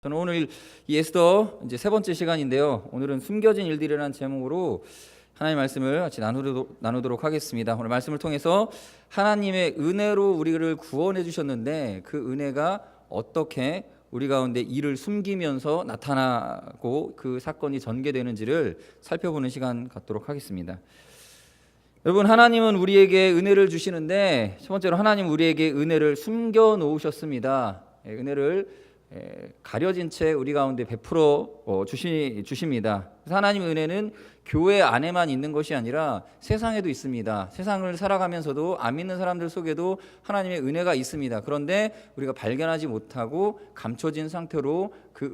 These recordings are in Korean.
저는 오늘 이 에스더 이제 세 번째 시간인데요. 오늘은 숨겨진 일들이라는 제목으로 하나님의 말씀을 같이 나누도록 하겠습니다. 오늘 말씀을 통해서 하나님의 은혜로 우리를 구원해 주셨는데 그 은혜가 어떻게 우리 가운데 이를 숨기면서 나타나고 그 사건이 전개되는지를 살펴보는 시간 갖도록 하겠습니다. 여러분, 하나님은 우리에게 은혜를 주시는데 첫 번째로 하나님 우리에게 은혜를 숨겨 놓으셨습니다. 은혜를 가려진 채 우리 가운데 베풀어 주십니다. 그래서 하나님의 은혜는 교회 안에만 있는 것이 아니라 세상에도 있습니다. 세상을 살아가면서도 안 믿는 사람들 속에도 하나님의 은혜가 있습니다. 그런데 우리가 발견하지 못하고 감춰진 상태로 그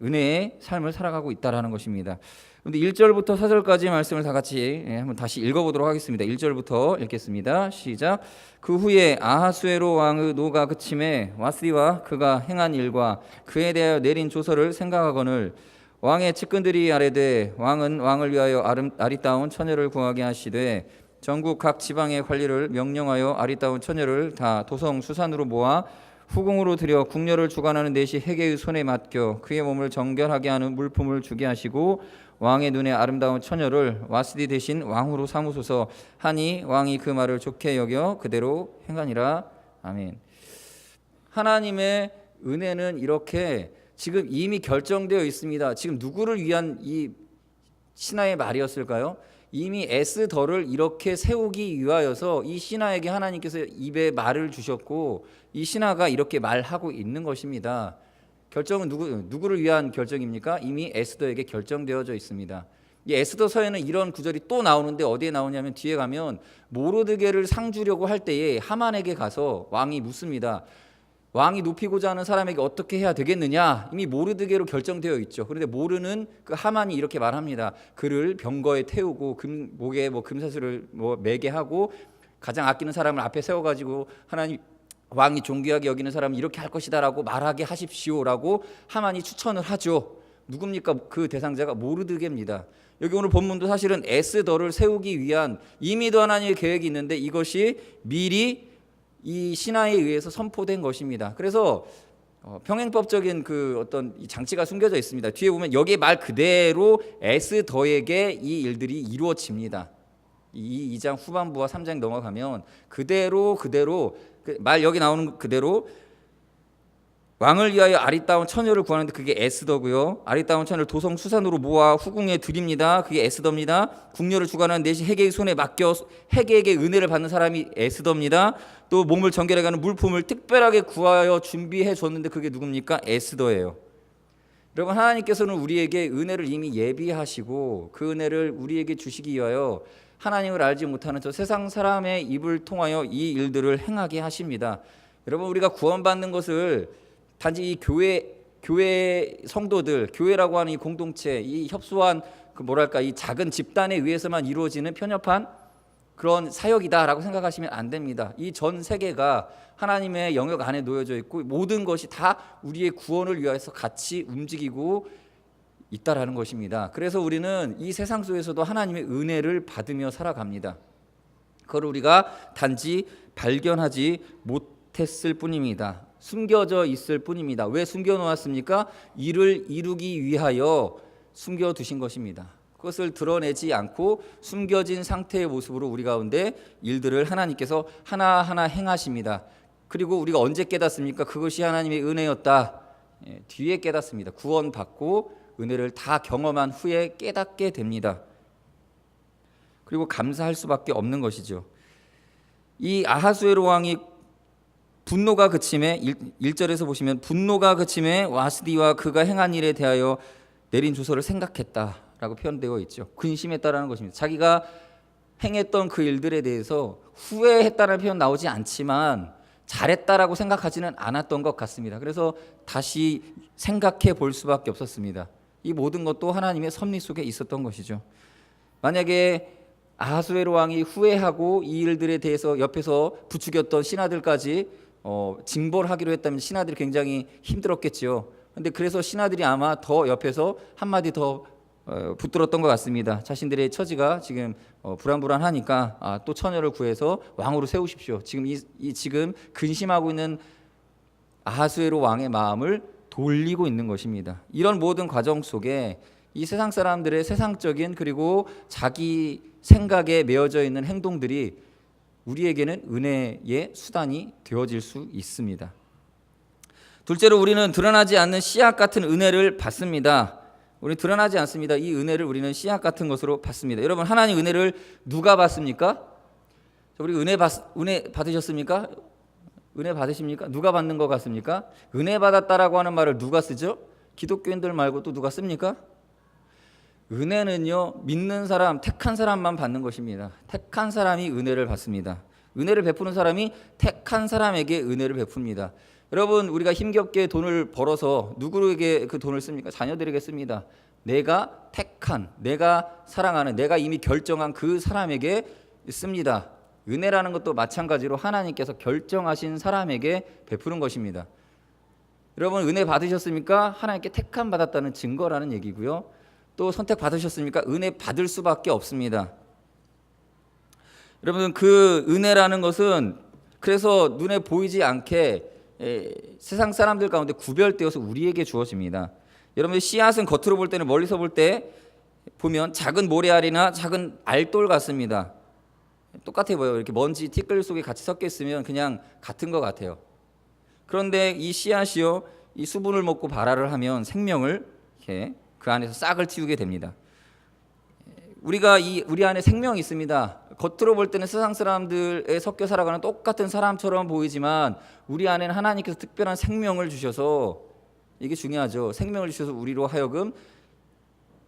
은혜의 삶을 살아가고 있다라는 것입니다. 그런데 1절부터 4절까지 말씀을 다 같이 한번 다시 읽어보도록 하겠습니다. 1절부터 읽겠습니다. 시작. 그 후에 아하수에로 왕의 노가 그침에 와스디와 그가 행한 일과 그에 대하여 내린 조서를 생각하거늘 왕의 측근들이 아뢰되 왕은 왕을 위하여 아리따운 처녀를 구하게 하시되 전국 각 지방의 관리를 명령하여 아리따운 처녀를 다 도성 수산으로 모아 후궁으로 들여 궁녀를 주관하는 넷이 헤게의 손에 맡겨 그의 몸을 정결하게 하는 물품을 주게 하시고 왕의 눈에 아름다운 처녀를 와스디 대신 왕후로 삼으소서 하니 왕이 그 말을 좋게 여겨 그대로 행하니라. 아멘. 하나님의 은혜는 이렇게 지금 이미 결정되어 있습니다. 지금 누구를 위한 이 신하의 말이었을까요? 이미 에스더를 이렇게 세우기 위하여서 이 신하에게 하나님께서 입에 말을 주셨고 이 신하가 이렇게 말하고 있는 것입니다. 결정은 누구를 위한 결정입니까? 이미 에스더에게 결정되어져 있습니다. 이 에스더서에는 이런 구절이 또 나오는데 어디에 나오냐면 뒤에 가면 모르드게를 상 주려고 할 때에 하만에게 가서 왕이 묻습니다. 왕이 높이고자 하는 사람에게 어떻게 해야 되겠느냐? 이미 모르드게로 결정되어 있죠. 그런데 모르는 그 하만이 이렇게 말합니다. 그를 병거에 태우고 목에 금사슬을 매게 하고 가장 아끼는 사람을 앞에 세워가지고 하나님 왕이 존귀하게 여기는 사람은 이렇게 할 것이다라고 말하게 하십시오라고 하만이 추천을 하죠. 누굽니까? 그 대상자가 모르드게입니다. 여기 오늘 본문도 사실은 에스더를 세우기 위한 이미도 하나님의 계획이 있는데 이것이 미리 이 신하에 의해서 선포된 것입니다. 그래서 평행법적인 그 어떤 장치가 숨겨져 있습니다. 뒤에 보면 여기에 말 그대로 에스더에게 이 일들이 이루어집니다. 이 2장 후반부와 3장 넘어가면 그대로 말 여기 나오는 그대로 왕을 위하여 아리따운 처녀를 구하는데 그게 에스더고요. 아리따운 처녀를 도성 수산으로 모아 후궁에 드립니다. 그게 에스더입니다. 궁녀를 주관하는 넷이 헤게의 손에 맡겨 헤게에게 은혜를 받는 사람이 에스더입니다. 또 몸을 정결해가는 물품을 특별하게 구하여 준비해 줬는데 그게 누굽니까? 에스더예요. 여러분, 하나님께서는 우리에게 은혜를 이미 예비하시고 그 은혜를 우리에게 주시기 위하여 하나님을 알지 못하는 저 세상 사람의 입을 통하여 이 일들을 행하게 하십니다. 여러분, 우리가 구원받는 것을 단지 이 교회 성도들, 교회라고 하는 이 공동체, 이 협소한 이 작은 집단에 의해서만 이루어지는 편협한 그런 사역이다라고 생각하시면 안 됩니다. 이 전 세계가 하나님의 영역 안에 놓여져 있고 모든 것이 다 우리의 구원을 위해서 같이 움직이고 있다라는 것입니다. 그래서 우리는 이 세상 속에서도 하나님의 은혜를 받으며 살아갑니다. 그걸 우리가 단지 발견하지 못했을 뿐입니다. 숨겨져 있을 뿐입니다. 왜 숨겨놓았습니까? 이를 이루기 위하여 숨겨두신 것입니다. 그것을 드러내지 않고 숨겨진 상태의 모습으로 우리 가운데 일들을 하나님께서 하나하나 행하십니다. 그리고 우리가 언제 깨닫습니까? 그것이 하나님의 은혜였다. 뒤에 깨닫습니다. 구원받고 은혜를 다 경험한 후에 깨닫게 됩니다. 그리고 감사할 수밖에 없는 것이죠. 이 아하수에로 왕이 분노가 그침에 1절에서 보시면 분노가 그침에 와스디와 그가 행한 일에 대하여 내린 조서를 생각했다라고 표현되어 있죠. 근심했다라는 것입니다. 자기가 행했던 그 일들에 대해서 후회했다는 표현 나오지 않지만 잘했다라고 생각하지는 않았던 것 같습니다. 그래서 다시 생각해 볼 수밖에 없었습니다. 이 모든 것도 하나님의 섭리 속에 있었던 것이죠. 만약에 아하수에로 왕이 후회하고 이 일들에 대해서 옆에서 부추겼던 신하들까지 징벌하기로 했다면 신하들이 굉장히 힘들었겠죠. 그런데 그래서 신하들이 아마 더 옆에서 한마디 더 붙들었던 것 같습니다. 자신들의 처지가 지금 불안불안하니까 또 처녀를 구해서 왕으로 세우십시오. 지금 지금 근심하고 있는 아하수에로 왕의 마음을 돌리고 있는 것입니다. 이런 모든 과정 속에 이 세상 사람들의 세상적인 그리고 자기 생각에 매여져 있는 행동들이 우리에게는 은혜의 수단이 되어질 수 있습니다. 둘째로 우리는 드러나지 않는 씨앗 같은 은혜를 받습니다. 우리는 드러나지 않습니다. 이 은혜를 우리는 씨앗 같은 것으로 받습니다. 여러분, 하나님 은혜를 누가 받습니까? 우리 은혜 받으셨습니까? 은혜 받으십니까? 누가 받는 것 같습니까? 은혜 받았다라고 하는 말을 누가 쓰죠? 기독교인들 말고 또 누가 씁니까? 은혜는요, 믿는 사람, 택한 사람만 받는 것입니다. 택한 사람이 은혜를 받습니다. 은혜를 베푸는 사람이 택한 사람에게 은혜를 베풉니다. 여러분, 우리가 힘겹게 돈을 벌어서 누구에게 그 돈을 씁니까? 자녀들에게 씁니다. 내가 택한, 내가 사랑하는, 내가 이미 결정한 그 사람에게 씁니다. 은혜라는 것도 마찬가지로 하나님께서 결정하신 사람에게 베푸는 것입니다. 여러분, 은혜 받으셨습니까? 하나님께 택함 받았다는 증거라는 얘기고요. 또 선택 받으셨습니까? 은혜 받을 수밖에 없습니다. 여러분, 그 은혜라는 것은 그래서 눈에 보이지 않게 세상 사람들 가운데 구별되어서 우리에게 주어집니다. 여러분, 씨앗은 겉으로 볼 때는, 멀리서 볼 때 보면 작은 모래알이나 작은 알돌 같습니다. 똑같아 보여요. 이렇게 먼지 티끌 속에 같이 섞여 있으면 그냥 같은 것 같아요. 그런데 이 씨앗이요, 이 수분을 먹고 발화를 하면 생명을 이렇게 그 안에서 싹을 틔우게 됩니다. 우리 안에 생명이 있습니다. 겉으로 볼 때는 세상 사람들에 섞여 살아가는 똑같은 사람처럼 보이지만 우리 안에는 하나님께서 특별한 생명을 주셔서, 이게 중요하죠. 생명을 주셔서 우리로 하여금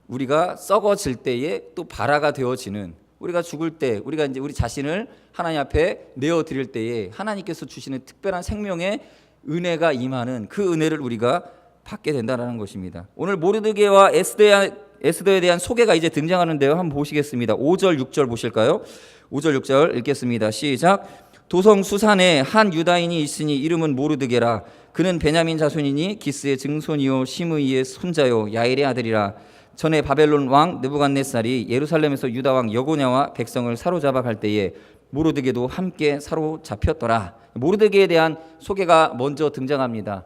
우리가 썩어질 때에 또 발화가 되어지는, 우리가 죽을 때, 우리가 이제 우리 자신을 하나님 앞에 내어 드릴 때에 하나님께서 주시는 특별한 생명의 은혜가 임하는 그 은혜를 우리가 받게 된다는 것입니다. 오늘 모르드게와 에스더에 대한 소개가 이제 등장하는데요. 한번 보시겠습니다. 5절 6절 보실까요? 5절 6절 읽겠습니다. 시작. 도성 수산에 한 유다인이 있으니 이름은 모르드게라. 그는 베냐민 자손이니 기스의 증손이요 시므이의 손자요 야일의 아들이라. 전에 바벨론 왕 느부갓네살이 예루살렘에서 유다 왕 여고냐와 백성을 사로잡아 갈 때에 모르드게도 함께 사로잡혔더라. 모르드게에 대한 소개가 먼저 등장합니다.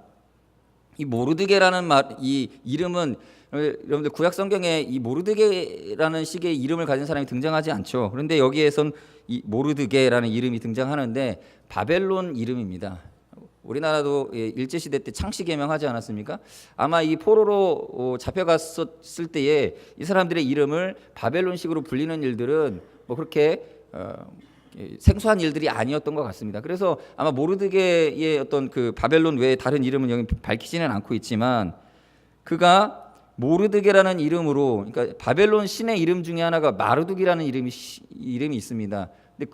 이 모르드게라는 이 이름은, 여러분들 구약 성경에 이 모르드게라는 식의 이름을 가진 사람이 등장하지 않죠. 그런데 여기에선 이 모르드게라는 이름이 등장하는데 바벨론 이름입니다. 우리나라도 일제시대 때 창씨 개명하지 않았습니까? 아마 이 포로로 잡혀갔을 때에 이 사람들의 이름을 바벨론식으로 불리는 일들은 뭐 그렇게 생소한 일들이 아니었던 것 같습니다. 그래서 아마 모르드게의 어떤 그 바벨론 외에 다른 이름은 여기 밝히지는 않고 있지만, 그가 모르드게라는 이름으로, 그러니까 바벨론 신의 이름 중에 하나가 마르둑이라는 이름이 있습니다. 근데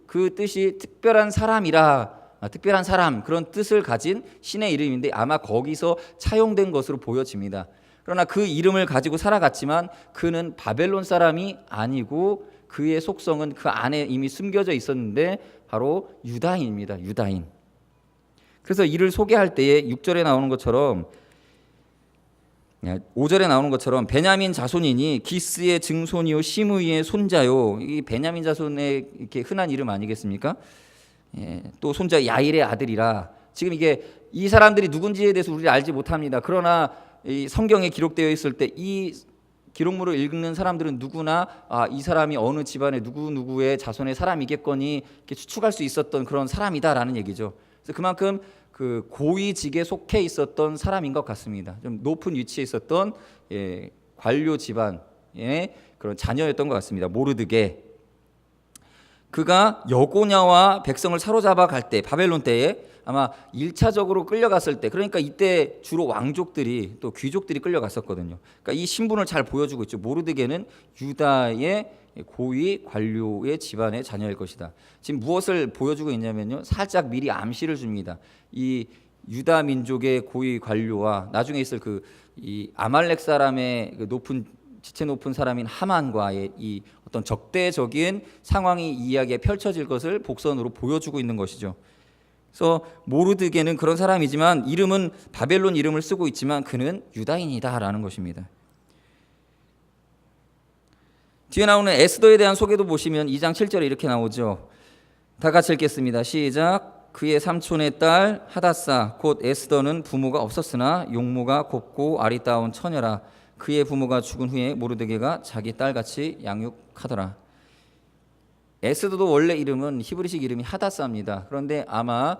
그 뜻이 특별한 사람이라, 특별한 사람, 그런 뜻을 가진 신의 이름인데 아마 거기서 차용된 것으로 보여집니다. 그러나 그 이름을 가지고 살아갔지만 그는 바벨론 사람이 아니고 그의 속성은 그 안에 이미 숨겨져 있었는데 바로 유다인입니다. 유다인. 그래서 이를 소개할 때에 6절에 나오는 것처럼, 5절에 나오는 것처럼 베냐민 자손이니 기스의 증손이요 시므이의 손자요. 이 베냐민 자손의 이렇게 흔한 이름 아니겠습니까? 또 손자 야일의 아들이라. 지금 이게 이 사람들이 누군지에 대해서 우리가 알지 못합니다. 그러나 이 성경에 기록되어 있을 때 이 기록물을 읽는 사람들은 누구나 이 사람이 어느 집안의 누구의 자손의 사람이겠거니 이렇게 추측할 수 있었던 그런 사람이다라는 얘기죠. 그래서 그만큼 그 고위직에 속해 있었던 사람인 것 같습니다. 좀 높은 위치에 있었던 관료 집안의 그런 자녀였던 것 같습니다. 모르드게. 그가 여고냐와 백성을 사로잡아 갈 때, 바벨론 때에 아마 1차적으로 끌려갔을 때, 그러니까 이때 주로 왕족들이 또 귀족들이 끌려갔었거든요. 그러니까 이 신분을 잘 보여주고 있죠. 모르드게는 유다의 고위 관료의 집안의 자녀일 것이다. 지금 무엇을 보여주고 있냐면요, 살짝 미리 암시를 줍니다. 이 유다 민족의 고위 관료와 나중에 있을 이 아말렉 사람의 그 지체 높은 사람인 하만과의 이 어떤 적대적인 상황이 이야기에 펼쳐질 것을 복선으로 보여주고 있는 것이죠. 그래서 모르드게는 그런 사람이지만 이름은 바벨론 이름을 쓰고 있지만 그는 유다인이다라는 것입니다. 뒤에 나오는 에스더에 대한 소개도 보시면 2장 7절에 이렇게 나오죠. 다 같이 읽겠습니다. 시작. 그의 삼촌의 딸 하다사 곧 에스더는 부모가 없었으나 용모가 곱고 아리따운 처녀라. 그의 부모가 죽은 후에 모르드게가 자기 딸같이 양육하더라. 에스더도 원래 이름은 히브리식 이름이 하다사입니다. 그런데 아마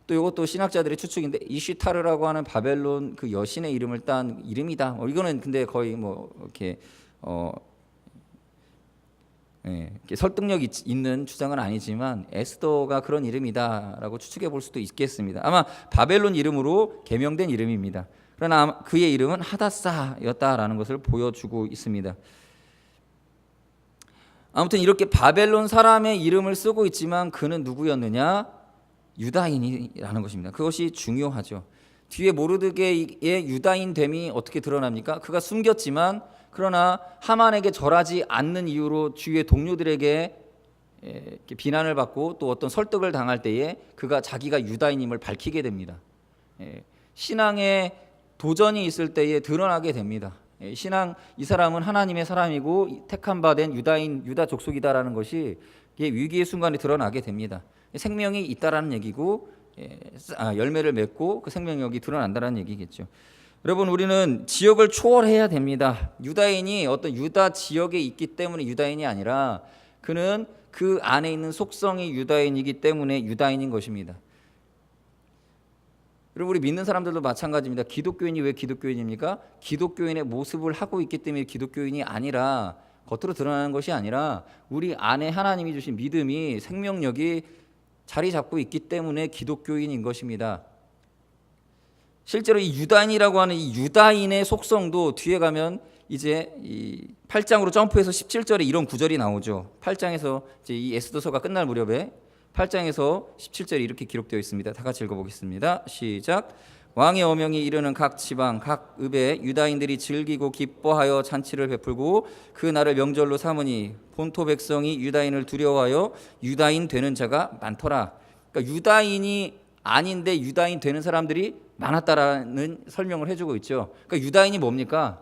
또 이것도 신학자들의 추측인데 이슈타르라고 하는 바벨론 그 여신의 이름을 딴 이름이다. 이거는 근데 거의 뭐 이렇게 이렇게 설득력 있는 주장은 아니지만 에스더가 그런 이름이다라고 추측해 볼 수도 있겠습니다. 아마 바벨론 이름으로 개명된 이름입니다. 그러나 그의 이름은 하다사였다라는 것을 보여주고 있습니다. 아무튼 이렇게 바벨론 사람의 이름을 쓰고 있지만 그는 누구였느냐? 유다인이라는 것입니다. 그것이 중요하죠. 뒤에 모르드게의 유다인됨이 어떻게 드러납니까? 그가 숨겼지만 그러나 하만에게 절하지 않는 이유로 주위의 동료들에게 비난을 받고 또 어떤 설득을 당할 때에 그가 자기가 유다인임을 밝히게 됩니다. 신앙에 도전이 있을 때에 드러나게 됩니다. 신앙 이 사람은 하나님의 사람이고 택한 바 된 유다 족속이다라는 것이 위기의 순간에 드러나게 됩니다. 생명이 있다라는 얘기고 열매를 맺고 그 생명력이 드러난다라는 얘기겠죠. 여러분 우리는 지역을 초월해야 됩니다. 유다인이 어떤 유다 지역에 있기 때문에 유다인이 아니라 그는 그 안에 있는 속성이 유다인이기 때문에 유다인인 것입니다. 여러분 우리 믿는 사람들도 마찬가지입니다. 기독교인이 왜 기독교인입니까? 기독교인의 모습을 하고 있기 때문에 기독교인이 아니라 겉으로 드러나는 것이 아니라 우리 안에 하나님이 주신 믿음이 생명력이 자리 잡고 있기 때문에 기독교인인 것입니다. 실제로 이 유다인이라고 하는 이 유다인의 속성도 뒤에 가면 이제 이 8장으로 점프해서 17절에 이런 구절이 나오죠. 8장에서 이제 이 에스더서가 끝날 무렵에 8장에서 17절에 이렇게 기록되어 있습니다. 다 같이 읽어보겠습니다. 시작. 왕의 어명이 이르는 각 지방 각 읍에 유다인들이 즐기고 기뻐하여 잔치를 베풀고 그 날을 명절로 삼으니 본토 백성이 유다인을 두려워하여 유다인 되는 자가 많더라. 그러니까 유다인이 아닌데 유다인 되는 사람들이 많았다라는 설명을 해주고 있죠. 그러니까 유다인이 뭡니까?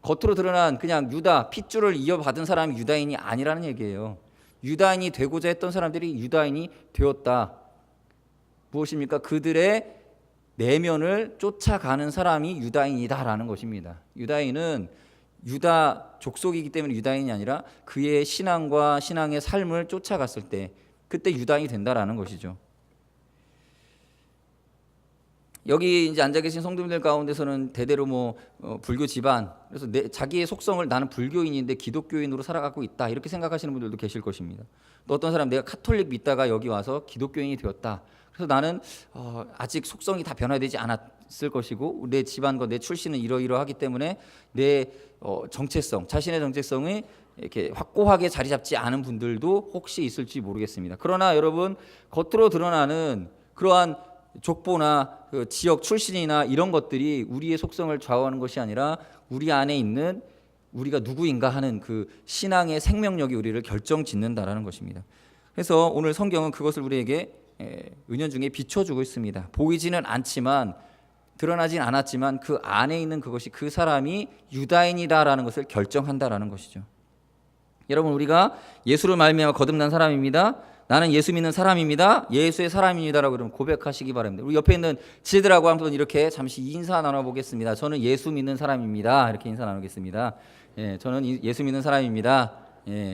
겉으로 드러난 그냥 유다 핏줄을 이어받은 사람이 유다인이 아니라는 얘기예요. 유다인이 되고자 했던 사람들이 유다인이 되었다. 무엇입니까? 그들의 내면을 쫓아가는 사람이 유다인이다라는 것입니다. 유다인은 유다 족속이기 때문에 유다인이 아니라 그의 신앙과 신앙의 삶을 쫓아갔을 때 그때 유다인이 된다라는 것이죠. 여기 이제 앉아 계신 성도님들 가운데서는 대대로 불교 집안, 그래서 자기의 속성을 나는 불교인인데 기독교인으로 살아가고 있다 이렇게 생각하시는 분들도 계실 것입니다. 또 어떤 사람 내가 카톨릭 믿다가 여기 와서 기독교인이 되었다. 그래서 나는 아직 속성이 다 변화되지 않았을 것이고 내 집안과 내 출신은 이러이러하기 때문에 내 정체성, 자신의 정체성이 이렇게 확고하게 자리 잡지 않은 분들도 혹시 있을지 모르겠습니다. 그러나 여러분 겉으로 드러나는 그러한 족보나 그 지역 출신이나 이런 것들이 우리의 속성을 좌우하는 것이 아니라 우리 안에 있는 우리가 누구인가 하는 그 신앙의 생명력이 우리를 결정짓는다라는 것입니다. 그래서 오늘 성경은 그것을 우리에게 은연중에 비춰주고 있습니다. 보이지는 않지만 드러나진 않았지만 그 안에 있는 그것이 그 사람이 유다인이다라는 것을 결정한다라는 것이죠. 여러분 우리가 예수를 말미암아 거듭난 사람입니다. 나는 예수 믿는 사람입니다. 예수의 사람입니다라고 그러면 고백하시기 바랍니다. 우리 옆에 있는 지들하고 한번 이렇게 잠시 인사 나눠보겠습니다. 저는 예수 믿는 사람입니다. 이렇게 인사 나누겠습니다. 저는 예수 믿는 사람입니다.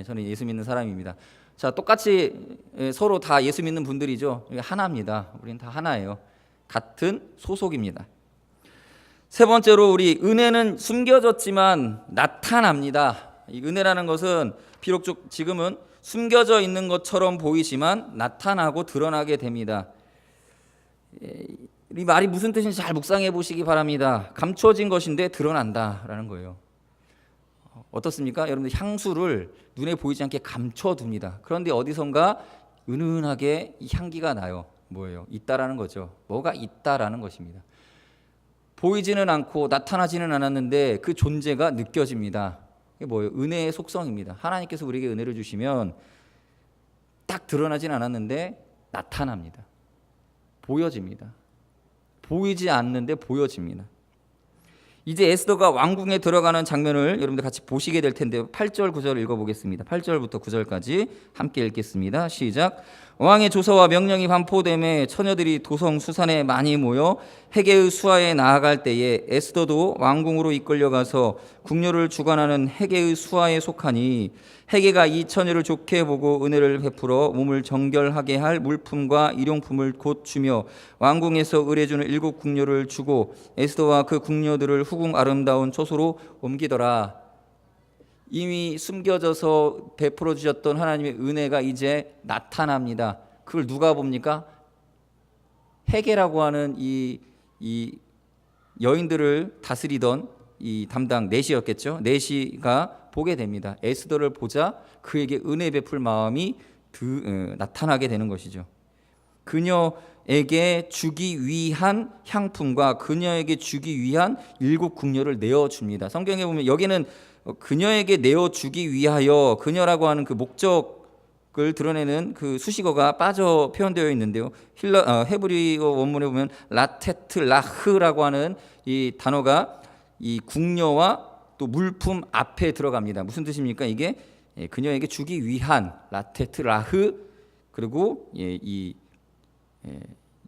저는 예수 믿는 사람입니다. 자, 똑같이 서로 다 예수 믿는 분들이죠. 하나입니다. 우리는 다 하나예요. 같은 소속입니다. 세 번째로 우리 은혜는 숨겨졌지만 나타납니다. 이 은혜라는 것은 비록 지금은 숨겨져 있는 것처럼 보이지만 나타나고 드러나게 됩니다. 이 말이 무슨 뜻인지 잘 묵상해 보시기 바랍니다. 감춰진 것인데 드러난다라는 거예요. 어떻습니까? 여러분들 향수를 눈에 보이지 않게 감춰둡니다. 그런데 어디선가 은은하게 이 향기가 나요. 뭐예요? 있다라는 거죠. 뭐가 있다라는 것입니다. 보이지는 않고 나타나지는 않았는데 그 존재가 느껴집니다. 이게 뭐예요? 은혜의 속성입니다. 하나님께서 우리에게 은혜를 주시면 딱 드러나진 않았는데 나타납니다. 보여집니다. 보이지 않는데 보여집니다. 이제 에스더가 왕궁에 들어가는 장면을 여러분들 같이 보시게 될 텐데요. 8절 9절 읽어보겠습니다. 8절부터 9절까지 함께 읽겠습니다. 시작. 왕의 조서와 명령이 반포됨에 처녀들이 도성 수산에 많이 모여 헤게의 수하에 나아갈 때에 에스더도 왕궁으로 이끌려가서 궁녀를 주관하는 헤게의 수하에 속하니 헤게가 이 처녀를 좋게 보고 은혜를 베풀어 몸을 정결하게 할 물품과 일용품을 곧 주며 왕궁에서 의뢰주는 7 궁녀를 주고 에스더와 그 궁녀들을 후궁 아름다운 초소로 옮기더라. 이미 숨겨져서 베풀어 주셨던 하나님의 은혜가 이제 나타납니다. 그걸 누가 봅니까? 헤게라고 하는 이 여인들을 다스리던 이 담당 내시였겠죠. 내시가 보게 됩니다. 에스더를 보자 그에게 은혜 베풀 마음이 나타나게 되는 것이죠. 그녀에게 주기 위한 향품과 그녀에게 주기 위한 7 궁녀를 내어줍니다. 성경에 보면 여기는 그녀에게 내어주기 위하여, 그녀라고 하는 그 목적을 드러내는 그 수식어가 빠져 표현되어 있는데요. 헤브리어 원문에 보면 라테트 라흐라고 하는 이 단어가 이 궁녀와 또 물품 앞에 들어갑니다. 무슨 뜻입니까? 이게 그녀에게 주기 위한 라테트 라흐, 그리고 이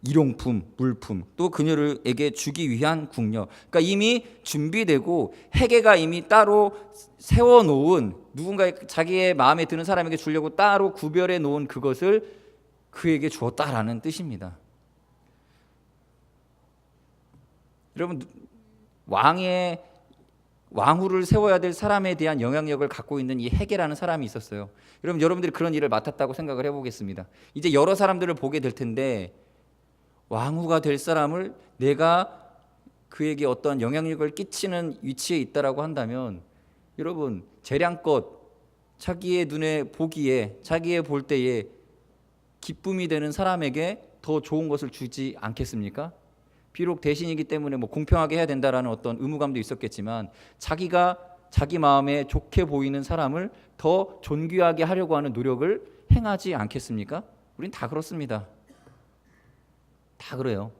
일용품, 물품, 또 그녀에게 주기 위한 궁녀. 그러니까 이미 준비되고 헤게가 이미 따로 세워놓은, 누군가 자기의 마음에 드는 사람에게 주려고 따로 구별해 놓은 그것을 그에게 주었다라는 뜻입니다. 여러분, 왕후를 세워야 될 사람에 대한 영향력을 갖고 있는 이 헤게라는 사람이 있었어요. 여러분, 여러분들이 그런 일을 맡았다고 생각을 해보겠습니다. 이제 여러 사람들을 보게 될 텐데 왕후가 될 사람을 내가 그에게 어떤 영향력을 끼치는 위치에 있다라고 한다면, 여러분, 재량껏 자기의 눈에 보기에, 자기의 볼 때에 기쁨이 되는 사람에게 더 좋은 것을 주지 않겠습니까? 비록 대신이기 때문에 공평하게 해야 된다라는 어떤 의무감도 있었겠지만, 자기가 자기 마음에 좋게 보이는 사람을 더 존귀하게 하려고 하는 노력을 행하지 않겠습니까? 우린 다 그렇습니다. 다 그래요.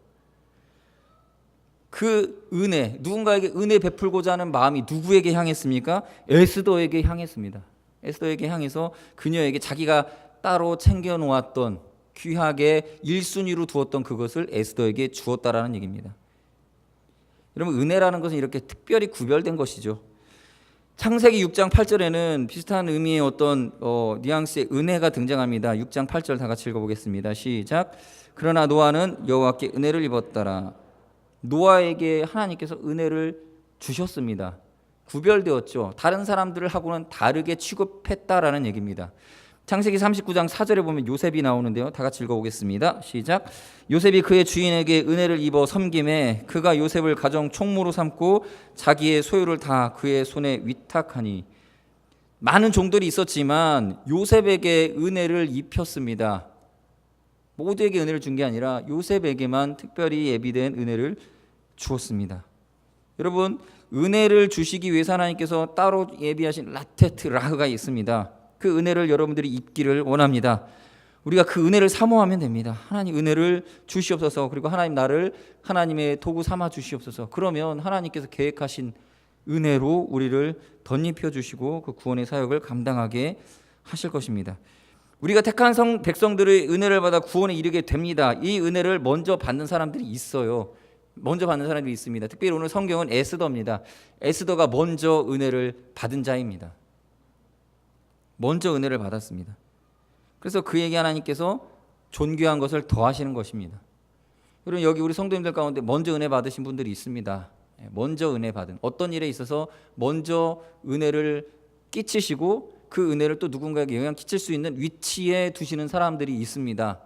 그 은혜, 누군가에게 은혜 베풀고자 하는 마음이 누구에게 향했습니까? 에스더에게 향했습니다. 에스더에게 향해서 그녀에게 자기가 따로 챙겨 놓았던, 귀하게 1순위로 두었던 그것을 에스더에게 주었다라는 얘기입니다. 여러분, 은혜라는 것은 이렇게 특별히 구별된 것이죠. 창세기 6장 8절에는 비슷한 의미의 어떤 뉘앙스의 은혜가 등장합니다. 6장 8절 다 같이 읽어보겠습니다. 시작. 그러나 노아는 여호와께 은혜를 입었더라. 노아에게 하나님께서 은혜를 주셨습니다. 구별되었죠. 다른 사람들하고는 다르게 취급했다라는 얘기입니다. 창세기 39장 4절에 보면 요셉이 나오는데요. 다 같이 읽어보겠습니다. 시작. 요셉이 그의 주인에게 은혜를 입어 섬김에 그가 요셉을 가정 총무로 삼고 자기의 소유를 다 그의 손에 위탁하니. 많은 종들이 있었지만 요셉에게 은혜를 입혔습니다. 모두에게 은혜를 준 게 아니라 요셉에게만 특별히 예비된 은혜를 주었습니다. 여러분, 은혜를 주시기 위해서 하나님께서 따로 예비하신 라테트 라흐가 있습니다. 그 은혜를 여러분들이 입기를 원합니다. 우리가 그 은혜를 사모하면 됩니다. 하나님 은혜를 주시옵소서. 그리고 하나님 나를 하나님의 도구 삼아 주시옵소서. 그러면 하나님께서 계획하신 은혜로 우리를 덧입혀 주시고 그 구원의 사역을 감당하게 하실 것입니다. 우리가 택한 백성들의 은혜를 받아 구원에 이르게 됩니다. 이 은혜를 먼저 받는 사람들이 있어요. 먼저 받는 사람들이 있습니다. 특별히 오늘 성경은 에스더입니다. 에스더가 먼저 은혜를 받은 자입니다. 먼저 은혜를 받았습니다. 그래서 그에게 하나님께서 존귀한 것을 더하시는 것입니다. 여러분, 여기 우리 성도님들 가운데 먼저 은혜 받으신 분들이 있습니다. 먼저 은혜 받은, 어떤 일에 있어서 먼저 은혜를 끼치시고 그 은혜를 또 누군가에게 영향 끼칠 수 있는 위치에 두시는 사람들이 있습니다.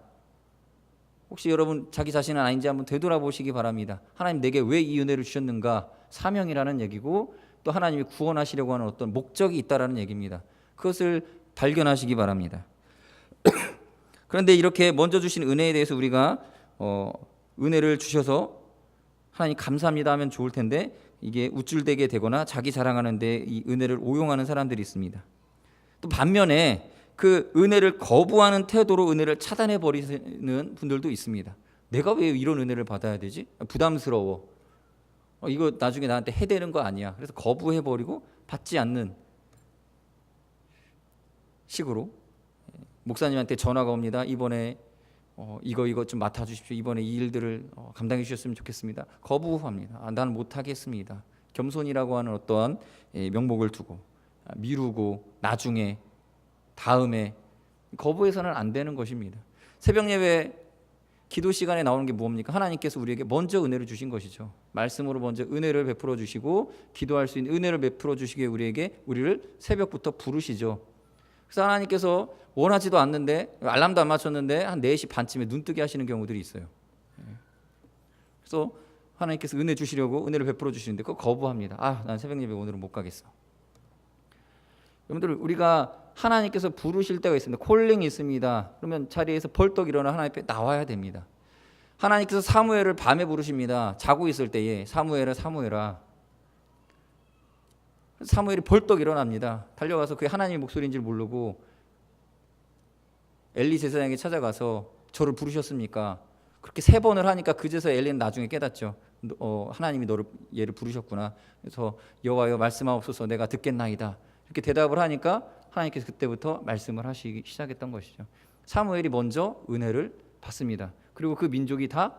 혹시 여러분 자기 자신은 아닌지 한번 되돌아보시기 바랍니다. 하나님 내게 왜 이 은혜를 주셨는가? 사명이라는 얘기고, 또 하나님이 구원하시려고 하는 어떤 목적이 있다라는 얘기입니다. 그것을 발견하시기 바랍니다. 그런데 이렇게 먼저 주신 은혜에 대해서 우리가 은혜를 주셔서 하나님 감사합니다 하면 좋을 텐데, 이게 우쭐대게 되거나 자기 자랑하는 데 이 은혜를 오용하는 사람들이 있습니다. 또 반면에 그 은혜를 거부하는 태도로 은혜를 차단해 버리는 분들도 있습니다. 내가 왜 이런 은혜를 받아야 되지? 부담스러워. 이거 나중에 나한테 해대는 거 아니야. 그래서 거부해버리고 받지 않는 식으로 목사님한테 전화가 옵니다. 이번에 이거 좀 맡아주십시오. 이번에 이 일들을 감당해 주셨으면 좋겠습니다. 거부합니다. 나는 못하겠습니다. 겸손이라고 하는 어떠한 명목을 두고 미루고 나중에 다음에 거부해서는 안 되는 것입니다. 새벽 예배 기도 시간에 나오는 게 뭡니까? 하나님께서 우리에게 먼저 은혜를 주신 것이죠. 말씀으로 먼저 은혜를 베풀어 주시고 기도할 수 있는 은혜를 베풀어 주시기에 우리를 새벽부터 부르시죠. 그래서 하나님께서 원하지도 않는데 알람도 안 맞췄는데 한 4시 반쯤에 눈뜨게 하시는 경우들이 있어요. 그래서 하나님께서 은혜 주시려고 은혜를 베풀어 주시는데 그거 거부합니다. 난 새벽 예배 오늘은 못 가겠어. 여러분들 우리가 하나님께서 부르실 때가 있습니다. 콜링이 있습니다. 그러면 자리에서 벌떡 일어나 하나님 앞에 나와야 됩니다. 하나님께서 사무엘을 밤에 부르십니다. 자고 있을 때에 사무엘아. 사무엘이 벌떡 일어납니다. 달려가서 그게 하나님의 목소리인 줄 모르고 엘리 제사장에게 찾아가서 저를 부르셨습니까? 그렇게 3번을 하니까 그제서 엘리는 나중에 깨닫죠. 하나님이 얘를 부르셨구나. 그래서 여호와여 말씀하옵소서 내가 듣겠나이다. 이렇게 대답을 하니까 하나님께서 그때부터 말씀을 하시기 시작했던 것이죠. 사무엘이 먼저 은혜를 받습니다. 그리고 그 민족이 다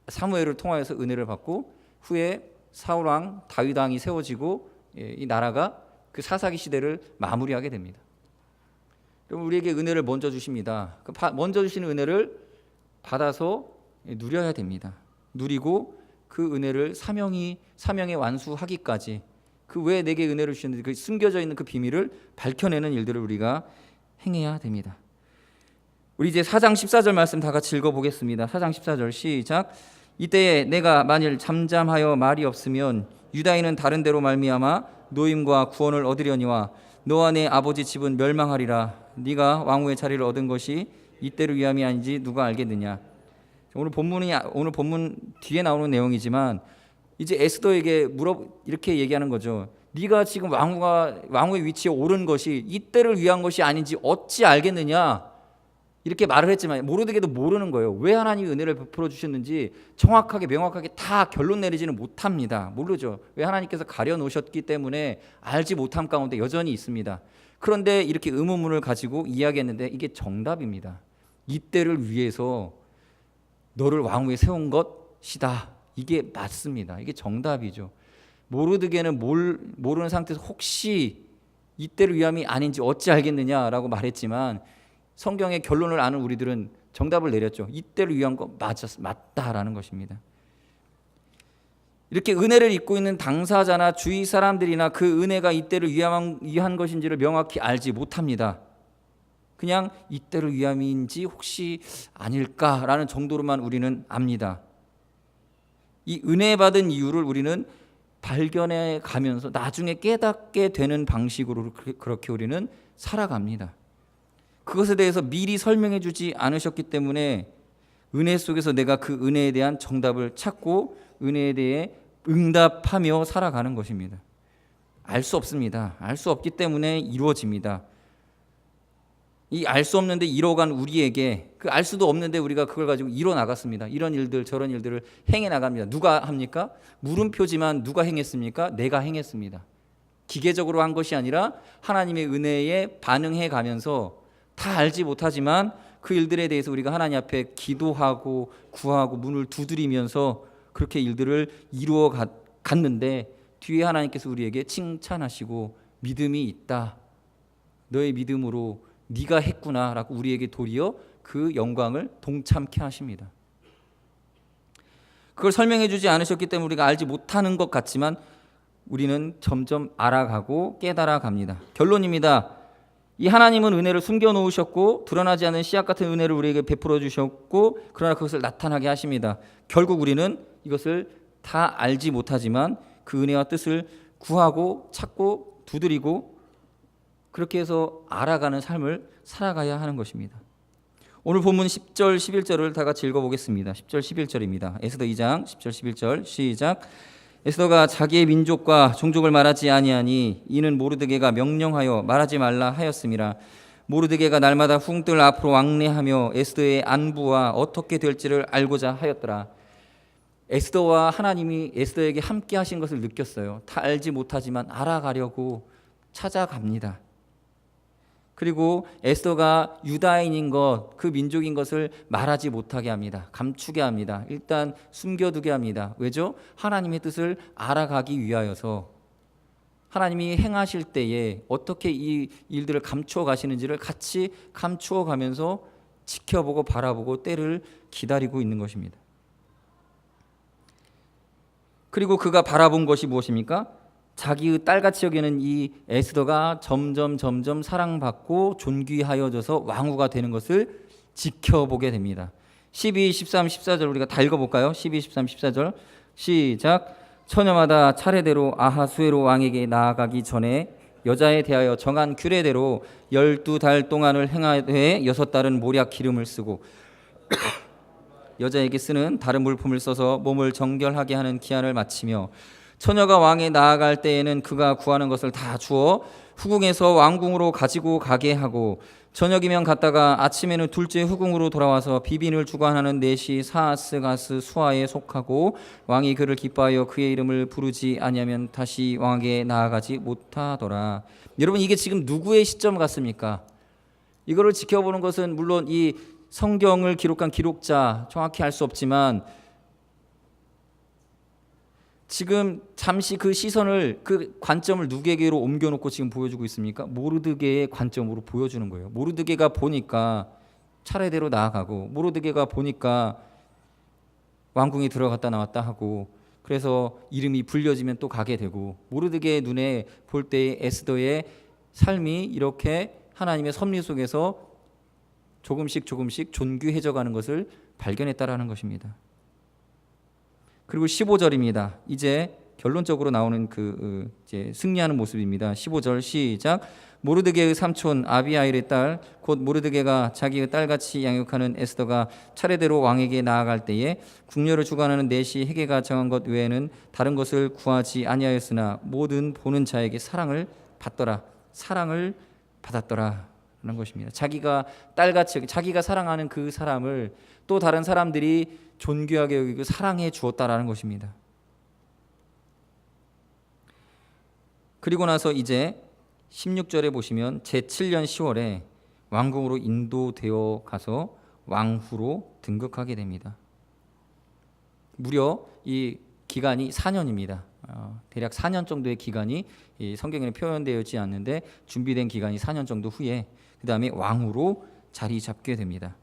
사무엘을 통하여서 은혜를 받고 후에 사울 왕 다윗 왕이 세워지고 이 나라가 그 사사기 시대를 마무리하게 됩니다. 그럼 우리에게 은혜를 먼저 주십니다. 먼저 주시는 은혜를 받아서 누려야 됩니다. 누리고 그 은혜를 사명에 완수하기까지 그 왜 내게 은혜를 주셨는지 그 숨겨져 있는 그 비밀을 밝혀내는 일들을 우리가 행해야 됩니다. 우리 이제 4장 14절 말씀 다 같이 읽어보겠습니다. 4장 14절 시작. 이때에 내가 만일 잠잠하여 말이 없으면 유다인은 다른 데로 말미암아 노임과 구원을 얻으려니와 너와 내 아버지 집은 멸망하리라. 네가 왕후의 자리를 얻은 것이 이때를 위함이 아닌지 누가 알겠느냐. 오늘 본문 뒤에 나오는 내용이지만 이제 에스더에게 이렇게 얘기하는 거죠. 네가 지금 왕후의 위치에 오른 것이 이때를 위한 것이 아닌지 어찌 알겠느냐. 이렇게 말을 했지만 모르드게도 모르는 거예요. 왜 하나님이 은혜를 베풀어 주셨는지 정확하게 명확하게 다 결론 내리지는 못합니다. 모르죠. 왜 하나님께서 가려놓으셨기 때문에 알지 못함 가운데 여전히 있습니다. 그런데 이렇게 의문문을 가지고 이야기했는데 이게 정답입니다. 이때를 위해서 너를 왕후에 세운 것이다. 이게 맞습니다. 이게 정답이죠. 모르드게는 모르는 상태에서 혹시 이때를 위함이 아닌지 어찌 알겠느냐라고 말했지만 성경의 결론을 아는 우리들은 정답을 내렸죠. 이때를 위한 거 맞다라는 것입니다. 이렇게 은혜를 입고 있는 당사자나 주위 사람들이나 그 은혜가 이때를 위한 것인지를 명확히 알지 못합니다. 그냥 이때를 위함인지 혹시 아닐까라는 정도로만 우리는 압니다. 이 은혜 받은 이유를 우리는 발견해 가면서 나중에 깨닫게 되는 방식으로 그렇게 우리는 살아갑니다. 그것에 대해서 미리 설명해 주지 않으셨기 때문에 은혜 속에서 내가 그 은혜에 대한 정답을 찾고 은혜에 대해 응답하며 살아가는 것입니다. 알 수 없습니다. 알 수 없기 때문에 이루어집니다. 이 알 수 없는데 이뤄간 우리에게 그 알 수도 없는데 우리가 그걸 가지고 이뤄 나갔습니다. 이런 일들 저런 일들을 행해 나갑니다. 누가 합니까? 물음표지만 누가 행했습니까? 내가 행했습니다. 기계적으로 한 것이 아니라 하나님의 은혜에 반응해 가면서 다 알지 못하지만 그 일들에 대해서 우리가 하나님 앞에 기도하고 구하고 문을 두드리면서 그렇게 일들을 이루어 갔는데 뒤에 하나님께서 우리에게 칭찬하시고 믿음이 있다. 너의 믿음으로 네가 했구나라고 우리에게 도리어 그 영광을 동참케 하십니다. 그걸 설명해 주지 않으셨기 때문에 우리가 알지 못하는 것 같지만 우리는 점점 알아가고 깨달아 갑니다. 결론입니다. 이 하나님은 은혜를 숨겨놓으셨고 드러나지 않은 씨앗 같은 은혜를 우리에게 베풀어 주셨고 그러나 그것을 나타나게 하십니다. 결국 우리는 이것을 다 알지 못하지만 그 은혜와 뜻을 구하고 찾고 두드리고 그렇게 해서 알아가는 삶을 살아가야 하는 것입니다. 오늘 본문 10절 11절을 다 같이 읽어보겠습니다. 10절 11절입니다. 에스더 2장 10절 11절 시작. 에스더가 자기의 민족과 종족을 말하지 아니하니 이는 모르드게가 명령하여 말하지 말라 하였음이라. 모르드게가 날마다 흉뜰 앞으로 왕래하며 에스더의 안부와 어떻게 될지를 알고자 하였더라. 에스더와 하나님이 에스더에게 함께 하신 것을 느꼈어요. 다 알지 못하지만 알아가려고 찾아갑니다. 그리고 에스더가 유다인인 것, 그 민족인 것을 말하지 못하게 합니다. 감추게 합니다. 일단 숨겨두게 합니다. 왜죠? 하나님의 뜻을 알아가기 위하여서. 하나님이 행하실 때에 어떻게 이 일들을 감추어 가시는지를 같이 감추어 가면서 지켜보고 바라보고 때를 기다리고 있는 것입니다. 그리고 그가 바라본 것이 무엇입니까? 자기의 딸같이 여기는 이 에스더가 점점 사랑받고 존귀하여져서 왕후가 되는 것을 지켜보게 됩니다. 12, 13, 14절 우리가 다 읽어볼까요? 12, 13, 14절 시작. 처녀마다 차례대로 아하수에로 왕에게 나아가기 전에 여자에 대하여 정한 규례대로 12달 동안을 행하되 6달은 모략 기름을 쓰고 여자에게 쓰는 다른 물품을 써서 몸을 정결하게 하는 기한을 마치며 처녀가 왕에 나아갈 때에는 그가 구하는 것을 다 주어 후궁에서 왕궁으로 가지고 가게 하고 저녁이면 갔다가 아침에는 둘째 후궁으로 돌아와서 비빈을 주관하는 넷이 사하스 가스 수하에 속하고 왕이 그를 기뻐하여 그의 이름을 부르지 아니하면 다시 왕에게 나아가지 못하더라. 여러분, 이게 지금 누구의 시점 같습니까? 이거를 지켜보는 것은 물론 이 성경을 기록한 기록자 정확히 알 수 없지만 지금 잠시 그 시선을, 그 관점을 누구에게로 옮겨놓고 지금 보여주고 있습니까? 모르드게의 관점으로 보여주는 거예요. 모르드게가 보니까 차례대로 나아가고, 모르드게가 보니까 왕궁에 들어갔다 나왔다 하고, 그래서 이름이 불려지면 또 가게 되고, 모르드게의 눈에 볼 때의 에스더의 삶이 이렇게 하나님의 섭리 속에서 조금씩 존귀해져 가는 것을 발견했다라는 것입니다. 그리고 15절입니다. 이제 결론적으로 나오는 이제 승리하는 모습입니다. 15절 시작. 모르드게의 삼촌 아비하일의 딸 곧 모르드게가 자기의 딸같이 양육하는 에스더가 차례대로 왕에게 나아갈 때에 궁녀를 주관하는 넷이 헤게가 정한 것 외에는 다른 것을 구하지 아니하였으나 모든 보는 자에게 사랑을 받더라. 사랑을 받았더라 라는 것입니다. 자기가 딸같이, 자기가 사랑하는 그 사람을 또 다른 사람들이 존귀하게 여기고 사랑해 주었다라는 것입니다. 그리고 나서 이제 16절에 보시면 제7년 10월에 왕궁으로 인도되어 가서 왕후로 등극하게 됩니다. 무려 이 기간이 4년입니다. 대략 4년 정도의 기간이 성경에는 표현되어 있지 않는데 준비된 기간이 4년 정도 후에 그 다음에 왕후로 자리 잡게 됩니다.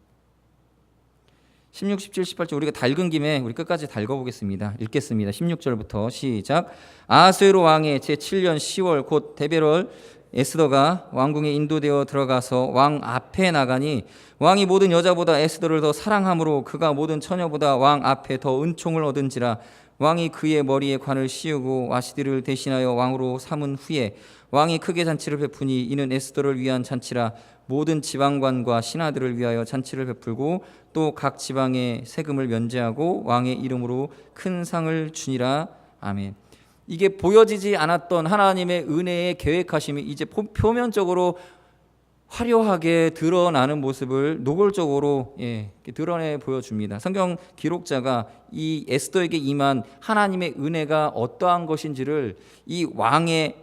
16, 17, 18절 우리가 다 읽은 김에 우리 끝까지 다 읽어보겠습니다. 읽겠습니다. 16절부터 시작. 아하수에로 왕의 제7년 10월 곧 데베럴 에스더가 왕궁에 인도되어 들어가서 왕 앞에 나가니 왕이 모든 여자보다 에스더를 더 사랑함으로 그가 모든 처녀보다 왕 앞에 더 은총을 얻은지라. 왕이 그의 머리에 관을 씌우고 와시디를 대신하여 왕으로 삼은 후에 왕이 크게 잔치를 베푸니 이는 에스더를 위한 잔치라. 모든 지방관과 신하들을 위하여 잔치를 베풀고 또 각 지방에 세금을 면제하고 왕의 이름으로 큰 상을 주니라. 아멘. 이게 보여지지 않았던 하나님의 은혜의 계획하심이 이제 표면적으로 화려하게 드러나는 모습을 노골적으로 드러내 보여줍니다. 성경 기록자가 이 에스더에게 임한 하나님의 은혜가 어떠한 것인지를 이 왕의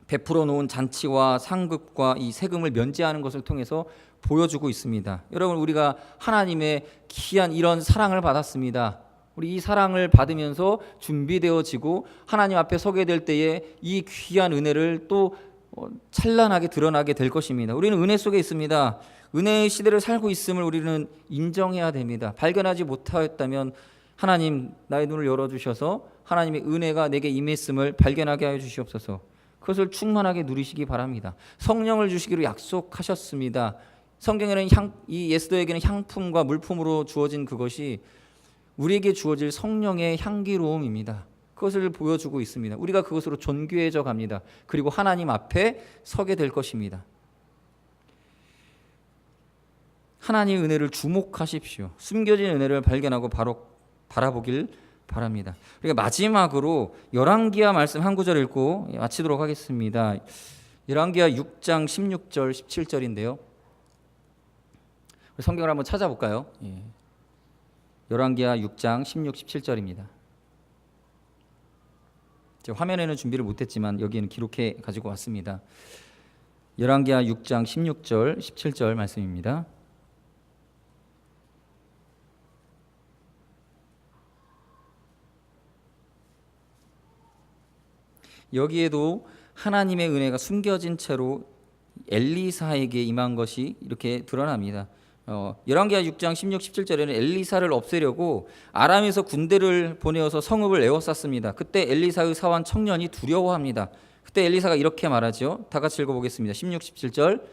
베풀어 놓은 잔치와 상급과 이 세금을 면제하는 것을 통해서 보여주고 있습니다. 여러분, 우리가 하나님의 귀한 이런 사랑을 받았습니다. 우리 이 사랑을 받으면서 준비되어지고 하나님 앞에 서게 될 때에 이 귀한 은혜를 또 찬란하게 드러나게 될 것입니다. 우리는 은혜 속에 있습니다. 은혜의 시대를 살고 있음을 우리는 인정해야 됩니다. 발견하지 못하였다면 하나님 나의 눈을 열어주셔서 하나님의 은혜가 내게 임했음을 발견하게 하여 주시옵소서. 그것을 충만하게 누리시기 바랍니다. 성령을 주시기로 약속하셨습니다. 성경에는 이 에스더에게는 향품과 물품으로 주어진 그것이 우리에게 주어질 성령의 향기로움입니다. 그것을 보여주고 있습니다. 우리가 그것으로 존귀해져 갑니다. 그리고 하나님 앞에 서게 될 것입니다. 하나님의 은혜를 주목하십시오. 숨겨진 은혜를 발견하고 바로 바라보길 바랍니다. 그러니까 마지막으로 열왕기하 말씀 한 구절 읽고 마치도록 하겠습니다. 열왕기하 6장 16절 17절인데요. 성경을 한번 찾아볼까요? 열왕기하 6장 16, 17절입니다. 제가 화면에는 준비를 못했지만 여기에는 기록해 가지고 왔습니다. 열왕기하 6장 16절, 17절 말씀입니다. 여기에도 하나님의 은혜가 숨겨진 채로 엘리사에게 임한 것이 이렇게 드러납니다. 열왕기하 6장 16, 17절에는 엘리사를 없애려고 아람에서 군대를 보내어서 성읍을 에워쌌습니다. 그때 엘리사의 사환 청년이 두려워합니다. 그때 엘리사가 이렇게 말하죠. 다 같이 읽어보겠습니다. 16, 17절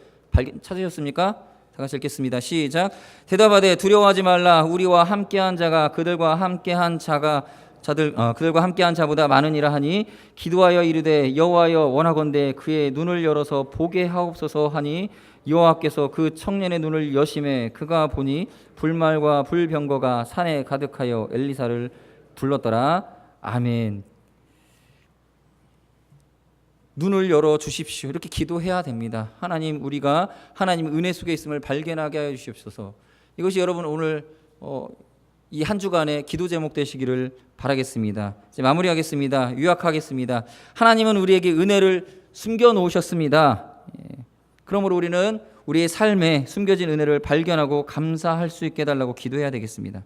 찾으셨습니까? 다 같이 읽겠습니다. 시작. 대답하되 두려워하지 말라. 우리와 함께한 자가 그들과 함께한 자보다 많으니라 하니 기도하여 이르되 여호와여 원하건대 그의 눈을 열어서 보게 하옵소서 하니 여호와께서 그 청년의 눈을 여심해 그가 보니 불말과 불병거가 산에 가득하여 엘리사를 불렀더라. 아멘. 눈을 열어 주십시오. 이렇게 기도해야 됩니다. 하나님, 우리가 하나님 은혜 속에 있음을 발견하게 하여 주시옵소서. 이것이 여러분 오늘 이 한 주간의 기도 제목 되시기를 바라겠습니다. 이제 마무리하겠습니다. 요약하겠습니다. 하나님은 우리에게 은혜를 숨겨 놓으셨습니다. 그러므로 우리는 우리의 삶에 숨겨진 은혜를 발견하고 감사할 수 있게 해달라고 기도해야 되겠습니다.